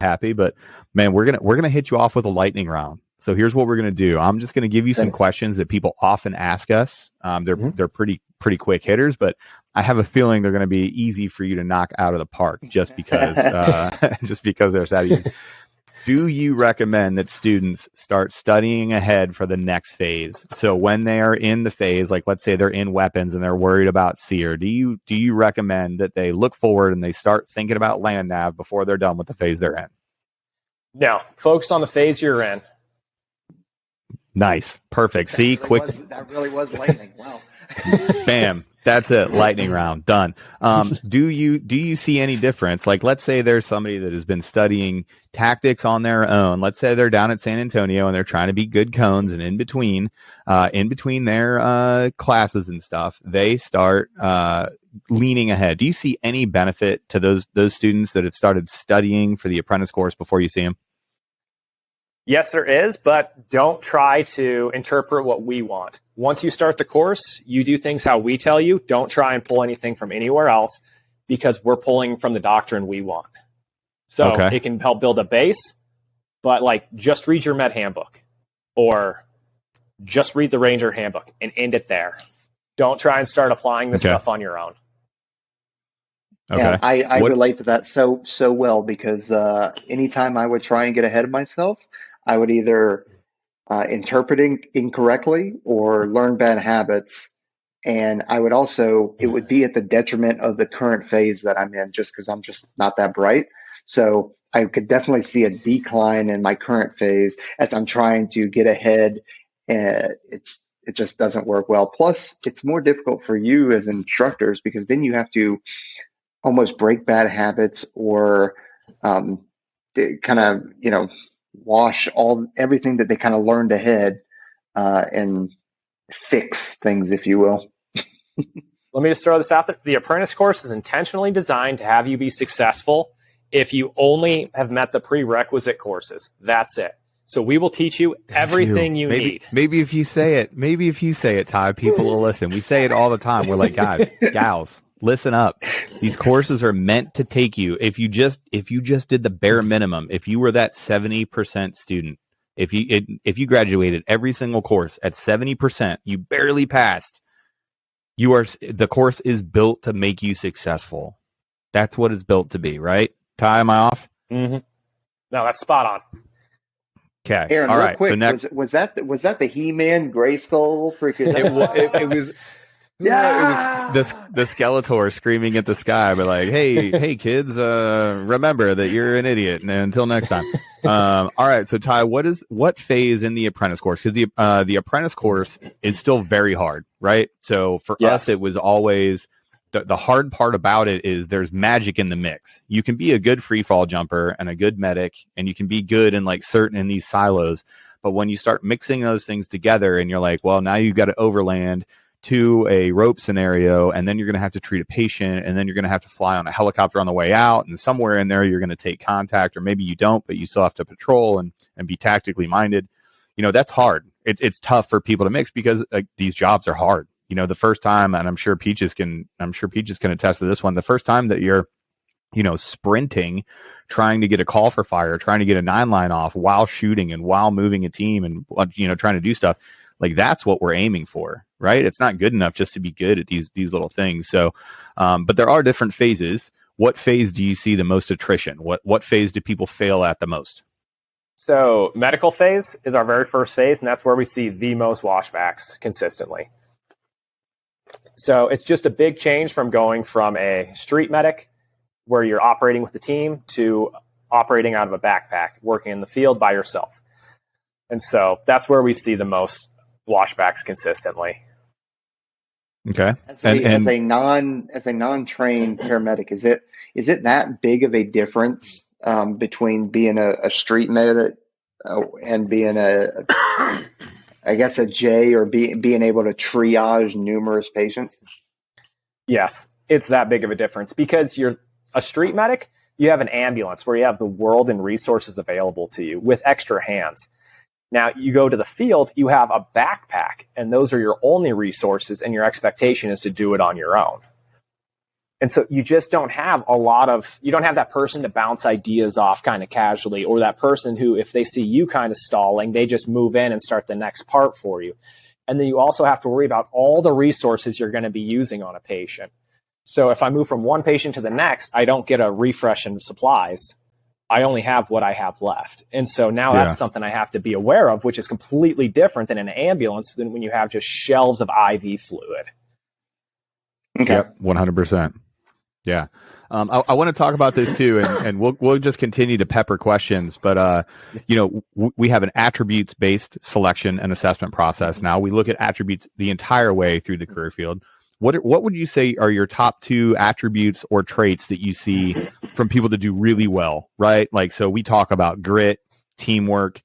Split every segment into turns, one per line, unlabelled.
happy. But man, we're gonna hit you off with a lightning round. So here's what we're gonna do. I'm just gonna give you some questions that people often ask us. They're pretty quick hitters, but I have a feeling they're gonna be easy for you to knock out of the park just because they're that easy. Do you recommend that students start studying ahead for the next phase? So when they are in the phase, like let's say they're in weapons and they're worried about SEER, do you recommend that they look forward and they start thinking about land nav before they're done with the phase they're in?
No, focus on the phase you're in.
Nice. Perfect. See, quick.
That really was lightning. Wow.
Bam. That's it. Lightning round. Done. Do you see any difference? Like, let's say there's somebody that has been studying tactics on their own. Let's say they're down at San Antonio and they're trying to be good cones, and in between their classes and stuff, they start leaning ahead. Do you see any benefit to those students that have started studying for the apprentice course before you see them?
Yes, there is, but don't try to interpret what we want. Once you start the course, you do things how we tell you. Don't try and pull anything from anywhere else, because we're pulling from the doctrine we want. So It can help build a base, but like just read your Med handbook or just read the Ranger handbook and end it there. Don't try and start applying this stuff on your own.
Okay.
Yeah, I relate to that so well, because anytime I would try and get ahead of myself, I would either interpret incorrectly or learn bad habits. And I would also, it would be at the detriment of the current phase that I'm in, just because I'm just not that bright. So I could definitely see a decline in my current phase as I'm trying to get ahead. And it just doesn't work well. Plus, it's more difficult for you as instructors, because then you have to almost break bad habits or kind of, wash everything that they kind of learned ahead and fix things, if you will.
Let me just throw this out there. The apprentice course is intentionally designed to have you be successful if you only have met the prerequisite courses. That's it. So we will teach you everything you need.
Maybe if you say it, Ty, people will listen. We say it all the time. We're like, guys, gals, listen up. These courses are meant to take you. If you just did the bare minimum, if you were that 70% student, if you graduated every single course at 70%, you barely passed. The course is built to make you successful. That's what it's built to be, right? Ty, am I off?
Mm-hmm. No, that's spot on.
Okay.
Aaron,
all
real
right.
quick,
So next,
was that the He-Man Grayskull freaking?
it was. Yeah, it was the Skeletor screaming at the sky, but like, hey, kids, remember that you're an idiot. And until next time. All right. So Ty, what phase in the apprentice course? Because the apprentice course is still very hard, right? So for us, it was always the hard part about it is there's magic in the mix. You can be a good free fall jumper and a good medic, and you can be good in like certain in these silos. But when you start mixing those things together, and you're like, well, now you've got to overland to a rope scenario, and then you're going to have to treat a patient, and then you're going to have to fly on a helicopter on the way out, and somewhere in there you're going to take contact, or maybe you don't, but you still have to patrol and be tactically minded. That's hard. It's tough for people to mix, because these jobs are hard. The first time, and I'm sure Peaches can attest to this one, the first time that you're sprinting, trying to get a call for fire, trying to get a 9-line off while shooting and while moving a team and trying to do stuff, like that's what we're aiming for, right? It's not good enough just to be good at these little things. So, but there are different phases. What phase do you see the most attrition? What phase do people fail at the most?
So medical phase is our very first phase, and that's where we see the most washbacks consistently. So it's just a big change from going from a street medic where you're operating with the team to operating out of a backpack, working in the field by yourself. And so that's where we see the most washbacks consistently.
Okay.
As a non-trained paramedic, is it that big of a difference between being a street medic and being a J, or being able to triage numerous patients? Yes,
it's that big of a difference, because you're a street medic, you have an ambulance where you have the world and resources available to you with extra hands. Now, you go to the field, you have a backpack, and those are your only resources, and your expectation is to do it on your own. And so you just don't have you don't have that person to bounce ideas off kind of casually, or that person who, if they see you kind of stalling, they just move in and start the next part for you. And then you also have to worry about all the resources you're going to be using on a patient. So if I move from one patient to the next, I don't get a refresh in supplies. I only have what I have left. And so now that's something I have to be aware of, which is completely different than an ambulance than when you have just shelves of IV fluid.
Okay.
Yep, 100%. Yeah. I want to talk about this too, and we'll just continue to pepper questions, but we have an attributes based selection and assessment process. Now we look at attributes the entire way through the career field. What would you say are your top 2 attributes or traits that you see from people that do really well, right? Like, so we talk about grit, teamwork,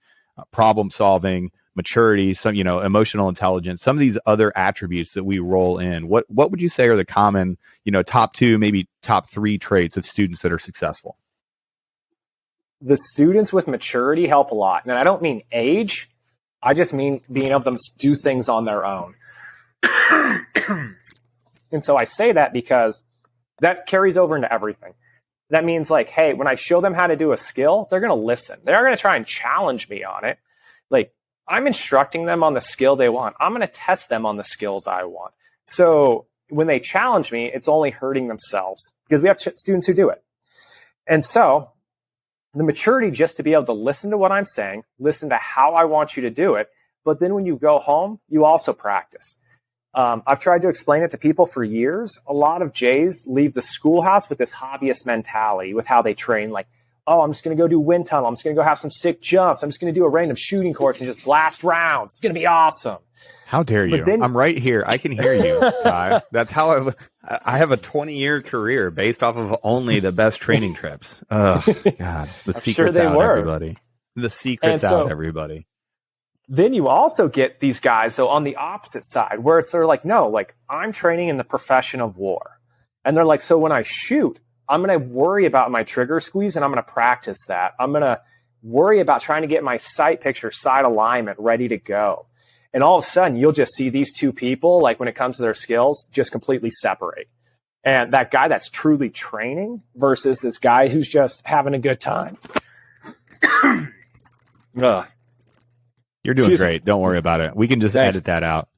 problem solving, maturity, some, emotional intelligence, some of these other attributes that we roll in. What would you say are the common, top 2, maybe top 3 traits of students that are successful?
The students with maturity help a lot. And I don't mean age. I just mean being able to do things on their own. And so I say that because that carries over into everything. That means, like, hey, when I show them how to do a skill, they're going to listen. They're going to try and challenge me on it. Like, I'm instructing them on the skill they want. I'm going to test them on the skills I want. So when they challenge me, it's only hurting themselves, because we have students who do it. And so the maturity, just to be able to listen to what I'm saying, listen to how I want you to do it. But then when you go home, you also practice. I've tried to explain it to people for years. A lot of Jays leave the schoolhouse with this hobbyist mentality with how they train. Like, oh, I'm just going to go do wind tunnel. I'm just going to go have some sick jumps. I'm just going to do a random shooting course and just blast rounds. It's going to be awesome.
How dare you? I'm right here. I can hear you, Ty. That's how I have a 20-year career based off of only the best training trips. Oh, God. The secret's out, everybody. The secret's out, everybody.
Then you also get these guys, so on the opposite side, where it's they're like, no, like, I'm training in the profession of war. And they're like, so when I shoot, I'm going to worry about my trigger squeeze, and I'm going to practice that. I'm going to worry about trying to get my sight picture, side alignment ready to go. And all of a sudden, you'll just see these two people, like, when it comes to their skills, just completely separate. And that guy that's truly training versus this guy who's just having a good time.
You're doing great. Don't worry about it. We can just edit that out.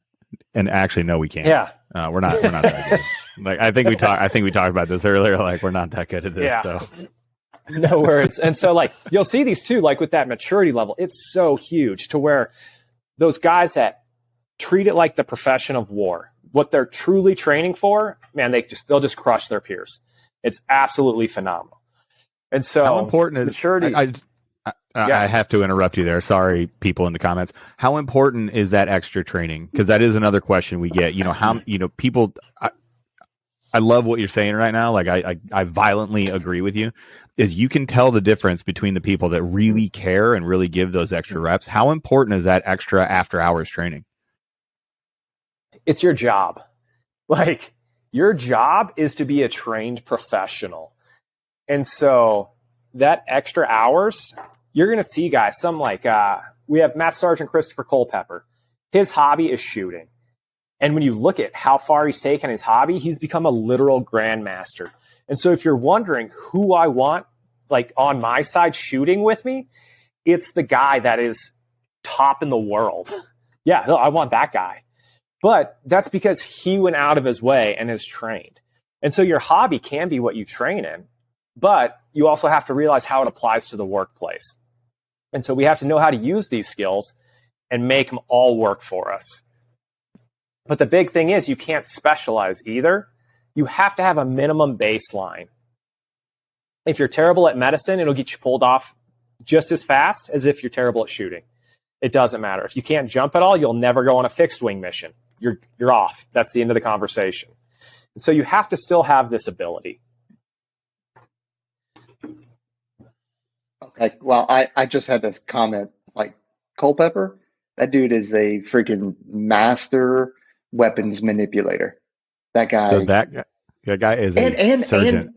And actually, no, we can't.
Yeah.
We're not that good. Like, I think we talked about this earlier. Like, we're not that good at this. Yeah. So
no worries. And so, like, you'll see these two, like, with that maturity level, it's so huge to where those guys that treat it like the profession of war, what they're truly training for, man, they'll just crush their peers. It's absolutely phenomenal. And so,
how important is
maturity?
I have to interrupt you there. Sorry, people in the comments. How important is that extra training? Because that is another question we get. People. I love what you're saying right now. Like, I violently agree with you. Is you can tell the difference between the people that really care and really give those extra reps. How important is that extra after hours training?
It's your job. Like, your job is to be a trained professional. And so that extra hours, you're going to see guys, some like, we have Master Sergeant Christopher Culpepper. His hobby is shooting. And when you look at how far he's taken his hobby, he's become a literal grandmaster. And so if you're wondering who I want, like, on my side shooting with me, it's the guy that is top in the world. Yeah, no, I want that guy. But that's because he went out of his way and is trained. And so your hobby can be what you train in, but you also have to realize how it applies to the workplace. And so we have to know how to use these skills and make them all work for us. But the big thing is you can't specialize either. You have to have a minimum baseline. If you're terrible at medicine, it'll get you pulled off just as fast as if you're terrible at shooting. It doesn't matter. If you can't jump at all, you'll never go on a fixed wing mission. You're off. That's the end of the conversation. And so you have to still have this ability.
Okay. Well, I just had this comment, like, Culpepper, that dude is a freaking master weapons manipulator. That guy.
So that guy is a surgeon.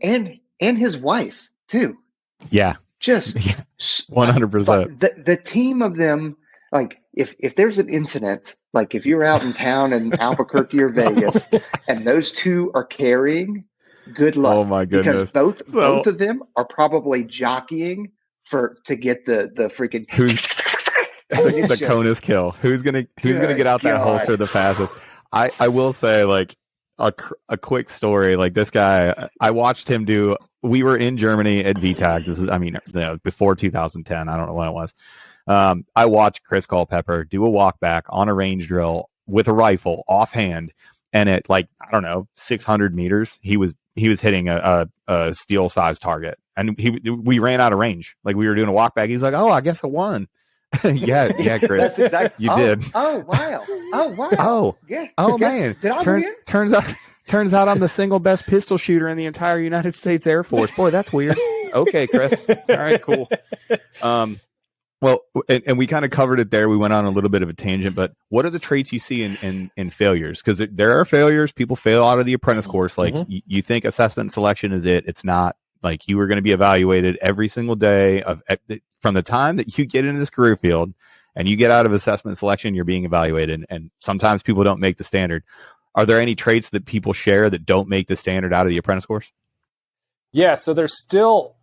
And his wife too.
Yeah.
Just
100%.
The team of them, like, if there's an incident, like if you're out in town in Albuquerque or Vegas and those two are carrying, Good luck.
Oh my goodness.
Because both of them are probably jockeying to get the freaking
the CONUS kill. Who's gonna get out that holster the fastest? I will say, like, a quick story. Like, this guy, I watched him do. We were in Germany at VTAC. This is, before 2010. I don't know when it was. I watched Chris Culpepper do a walk back on a range drill with a rifle offhand, and at, like, I don't know, 600 meters, he was hitting a steel sized target, and we ran out of range. Like, we were doing a walk back. He's like, "Oh, I guess I won." yeah, Chris.
That's exactly.
You did.
Oh wow. Oh wow.
Oh
yeah.
Oh man.
Did I win?
Turns out I'm the single best pistol shooter in the entire United States Air Force. Boy, that's weird. Okay, Chris. All right, cool. Well, and we kind of covered it there. We went on a little bit of a tangent, but what are the traits you see in failures? Because there are failures. People fail out of the apprentice course. Like, you think assessment and selection is it. It's not. Like, you are going to be evaluated every single day from the time that you get into this career field and you get out of assessment and selection, you're being evaluated. And sometimes people don't make the standard. Are there any traits that people share that don't make the standard out of the apprentice course?
Yeah. So there's still,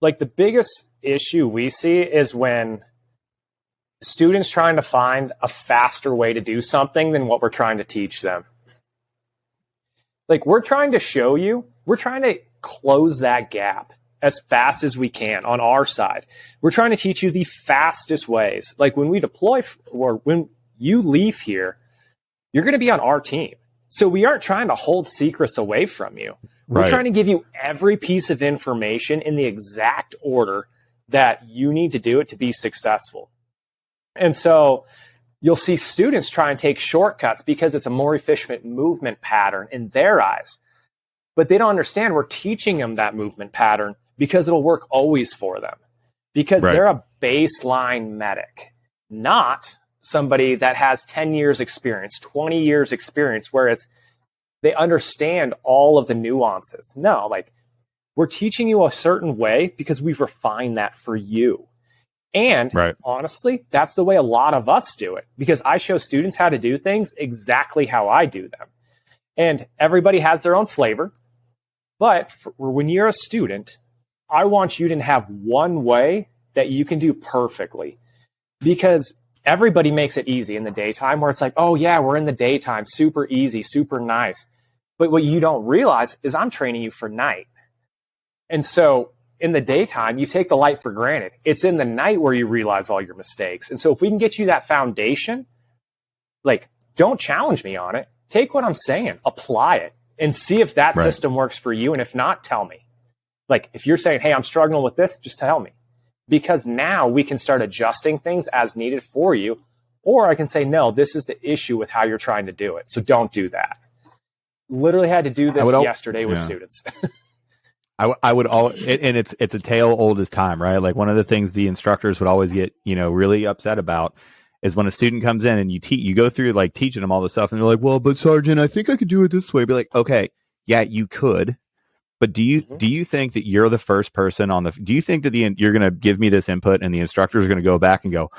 like, the biggest issue we see is when students trying to find a faster way to do something than what we're trying to teach them. Like, we're trying to show you, we're trying to close that gap as fast as we can on our side. We're trying to teach you the fastest ways. Like, when we deploy or when you leave here, you're going to be on our team. So we aren't trying to hold secrets away from you. We're trying to give you every piece of information in the exact order that you need to do it to be successful. And so you'll see students try and take shortcuts because it's a more efficient movement pattern in their eyes. But they don't understand we're teaching them that movement pattern because it'll work always for them. Because they're a baseline medic, not somebody that has 10 years experience, 20 years experience, where they understand all of the nuances. No, like, we're teaching you a certain way because we've refined that for you. And honestly, that's the way a lot of us do it, because I show students how to do things exactly how I do them. And everybody has their own flavor. But when you're a student, I want you to have one way that you can do perfectly, because everybody makes it easy in the daytime, where it's like, oh yeah, we're in the daytime, super easy, super nice. But what you don't realize is I'm training you for night. And so in the daytime, you take the light for granted. It's in the night where you realize all your mistakes. And so if we can get you that foundation, like, don't challenge me on it. Take what I'm saying, apply it, and see if that system works for you. And if not, tell me. Like, if you're saying, hey, I'm struggling with this, just tell me. Because now we can start adjusting things as needed for you. Or I can say, no, this is the issue with how you're trying to do it. So don't do that. Literally had to do this yesterday with students.
I would and it's a tale old as time, right? Like, one of the things the instructors would always get, really upset about is when a student comes in and you go through, like, teaching them all this stuff, and they're like, well, but Sergeant, I think I could do it this way. Be like, okay, yeah, you could. But do you think that you're the first person do you think that you're going to give me this input and the instructor is going to go back and go,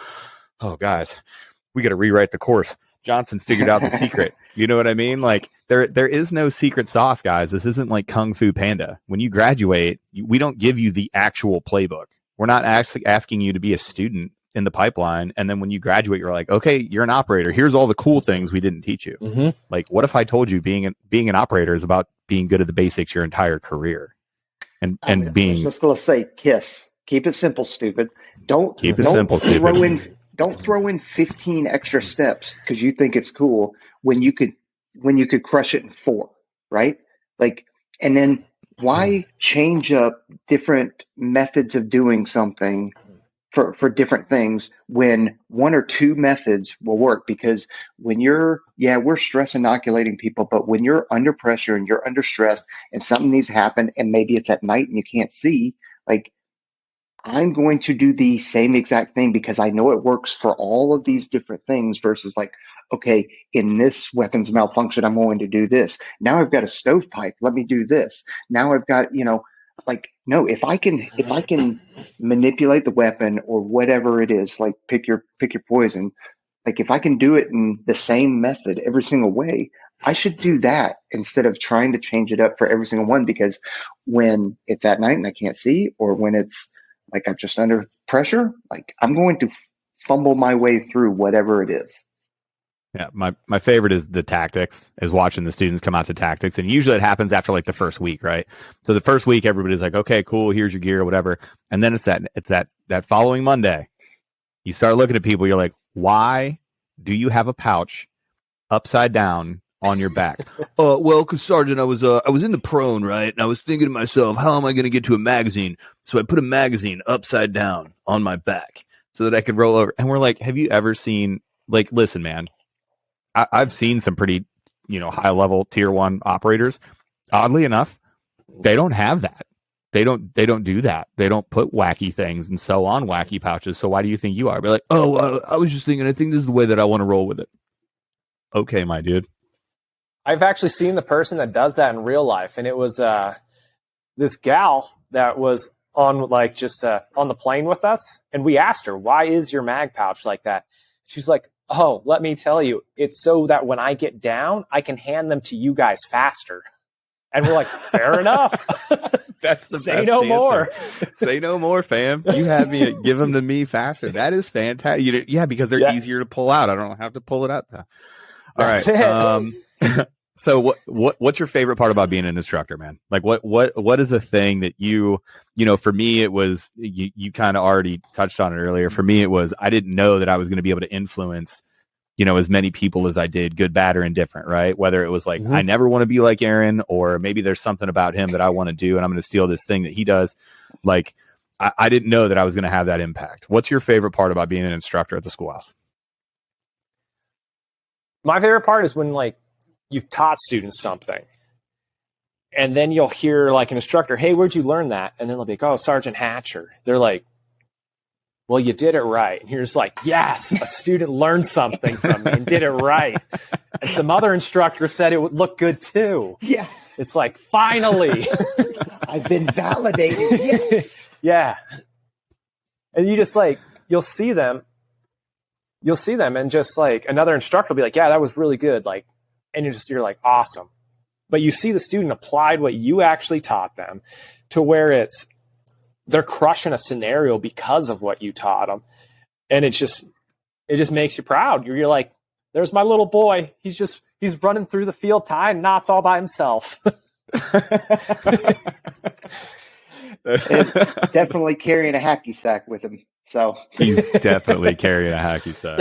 oh, guys, we got to rewrite the course. Johnson figured out the secret. You know what I mean? Like, there is no secret sauce, guys. This isn't like Kung Fu Panda. When you graduate, we don't give you the actual playbook. We're not actually asking you to be a student in the pipeline. And then when you graduate, you're like, okay, you're an operator. Here's all the cool things we didn't teach you. Like, what if I told you being an operator is about being good at the basics your entire career? And being,
I was just going to say, KISS. Keep it simple, stupid. Don't throw in 15 extra steps because you think it's cool when you could crush it in 4, right? Like, and then why change up different methods of doing something for different things when 1 or 2 methods will work? Because when we're stress inoculating people, but when you're under pressure and you're under stress and something needs to happen, and maybe it's at night and you can't see, like, I'm going to do the same exact thing because I know it works for all of these different things versus, like, okay, in this weapons malfunction, I'm going to do this. Now I've got a stovepipe. Let me do this. Now I've got, like, no, if I can manipulate the weapon or whatever it is, like, pick your poison. Like, if I can do it in the same method every single way, I should do that instead of trying to change it up for every single one, because when it's at night and I can't see, or when it's like I'm just under pressure, like I'm going to fumble my way through whatever it is.
Yeah, my favorite is the tactics, is watching the students come out to tactics. And usually it happens after like the first week, right? So the first week, everybody's like, okay, cool, here's your gear, whatever. And then it's that following Monday, you start looking at people, you're like, why do you have a pouch upside down on your back? Well, because Sergeant, I was in the prone, right? And I was thinking to myself, how am I going to get to a magazine? So I put a magazine upside down on my back so that I could roll over. And we're like, have you ever seen, like, listen, man, I've seen some pretty, high level tier 1 operators. Oddly enough, they don't have that. They don't do that. They don't put wacky things and sew on wacky pouches. So why do you think you are? Be like, I was just thinking, I think this is the way that I want to roll with it. Okay, my dude.
I've actually seen the person that does that in real life, and it was this gal that was on on the plane with us, and we asked her, why is your mag pouch like that? She's like, oh, let me tell you, it's so that when I get down, I can hand them to you guys faster. And we're like, fair enough.
That's the
Say no more.
Say no more, fam. You have me give them to me faster. That is fantastic. Yeah, because they're easier to pull out. I don't have to pull it out. All
That's
right.
It.
So what's your favorite part about being an instructor, man? Like what is the thing that for me, it was, you kind of already touched on it earlier. For me, it was, I didn't know that I was going to be able to influence, as many people as I did, good, bad, or indifferent, right? Whether it was like, I never want to be like Aaron, or maybe there's something about him that I want to do and I'm going to steal this thing that he does. Like, I didn't know that I was going to have that impact. What's your favorite part about being an instructor at the schoolhouse?
My favorite part is when, like, you've taught students something, and then you'll hear, like, an instructor, hey, where'd you learn that? And then they'll be like, oh, Sergeant Hatcher. They're like, well, you did it right. And you're just like, yes, a student learned something from me and did it right. And some other instructor said it would look good too.
Yeah.
It's like, finally.
I've been validated. Yes.
Yeah. And you just, like, you'll see them and just, like, another instructor will be like, yeah, that was really good. Like, and you're like, awesome. But you see the student applied what you actually taught them to where they're crushing a scenario because of what you taught them. And it just makes you proud. You're like, there's my little boy. He's running through the field tying knots all by himself.
And definitely carrying a hacky sack with him. So
he's definitely carrying a hacky sack.